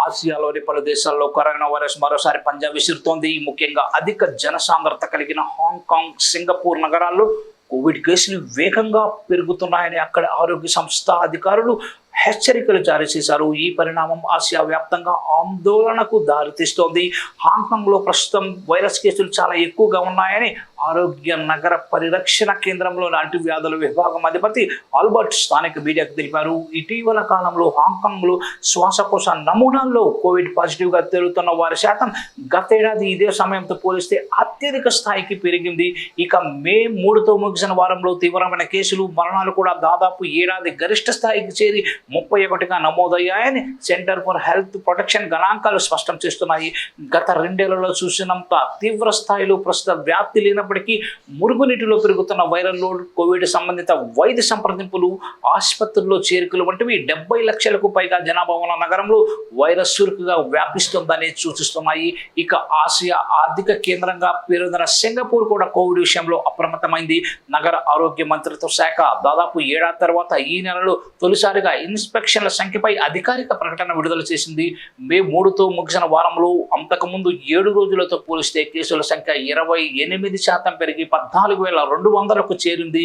ఆసియాలోని పలు దేశాల్లో కరోనా వైరస్ మరోసారి పంజా విసురుతోంది. ముఖ్యంగా అధిక జనసాంద్రత కలిగిన హాంకాంగ్, సింగపూర్ నగరాల్లో కోవిడ్ కేసులు వేగంగా పెరుగుతున్నాయని అక్కడ ఆరోగ్య సంస్థ అధికారులు హెచ్చరికలు జారీ చేశారు. ఈ పరిణామం ఆసియా వ్యాప్తంగా ఆందోళనకు దారితీస్తోంది. హాంకాంగ్లో ప్రస్తుతం వైరస్ కేసులు చాలా ఎక్కువగా ఉన్నాయని ఆరోగ్య నగర పరిరక్షణ కేంద్రంలోని అంటువ్యాధుల విభాగం అధిపతి ఆల్బర్ట్ స్థానిక మీడియాకు తెలిపారు. ఇటీవల కాలంలో హాంకాంగ్లో శ్వాసకోశ నమూనాల్లో కోవిడ్ పాజిటివ్గా తేలుతున్న వారి శాతం గతేడాది ఇదే సమయంతో పోలిస్తే అత్యధిక స్థాయికి పెరిగింది. ఇక మే 3తో ముగిసిన వారంలో తీవ్రమైన కేసులు, మరణాలు కూడా దాదాపు ఏడాది గరిష్ట స్థాయికి చేరి 31గా నమోదయ్యాయని సెంటర్ ఫర్ హెల్త్ ప్రొటెక్షన్ గణాంకాలు స్పష్టం చేస్తున్నాయి. గత 2 ఏళ్లలో చూసినంత తీవ్ర స్థాయిలో ప్రస్తుత వ్యాప్తి లేనప్పటికీ మురుగునీటిలో పెరుగుతున్న వైరల్ లోడ్, కోవిడ్ సంబంధిత వైద్య సంప్రదింపులు, ఆసుపత్రుల్లో చేరికలు వంటివి 70 లక్షలకు పైగా జనాభా ఉన్న నగరంలో వైరస్ చురుకుగా వ్యాపిస్తుందని సూచిస్తున్నాయి. ఇక ఆసియా ఆర్థిక కేంద్రంగా పేరొందిన సింగపూర్ కూడా కోవిడ్ విషయంలో అప్రమత్తమైంది. నగర ఆరోగ్య మంత్రిత్వ శాఖ దాదాపు ఏడాది తర్వాత ఈ నెలలో తొలిసారిగా ఇన్స్పెక్షన్ల సంఖ్యపై అధికారిక ప్రకటన విడుదల చేసింది. మే 3తో ముగిసిన వారంలో అంతకుముందు 7 రోజులతో పోలిస్తే కేసుల సంఖ్య 28% పెరిగి 14,200కు చేరింది.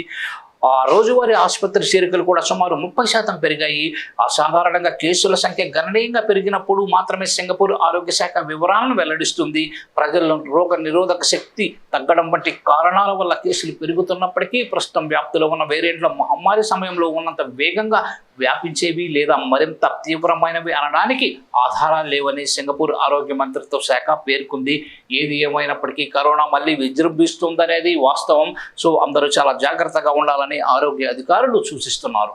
ఆ రోజువారీ ఆసుపత్రి చేరికలు కూడా సుమారు 30% పెరిగాయి. అసాధారణంగా కేసుల సంఖ్య గణనీయంగా పెరిగినప్పుడు మాత్రమే సింగపూర్ ఆరోగ్య శాఖ వివరాలను వెల్లడిస్తుంది. ప్రజల్లో రోగ నిరోధక శక్తి తగ్గడం వంటి కారణాల వల్ల కేసులు పెరుగుతున్నప్పటికీ ప్రస్తుతం వ్యాప్తిలో ఉన్న వేరియంట్ల మహమ్మారి సమయంలో ఉన్నంత వేగంగా వ్యాపించేవి లేదా మరింత తీవ్రమైనవి అనడానికి ఆధారాలు లేవని సింగపూర్ ఆరోగ్య మంత్రిత్వ శాఖ పేర్కొంది. ఏది ఏమైనప్పటికీ కరోనా మళ్ళీ విజృంభిస్తుందనేది వాస్తవం. సో అందరూ చాలా జాగ్రత్తగా ఉండాలని ఆరోగ్య అధికారులు సూచిస్తున్నారు.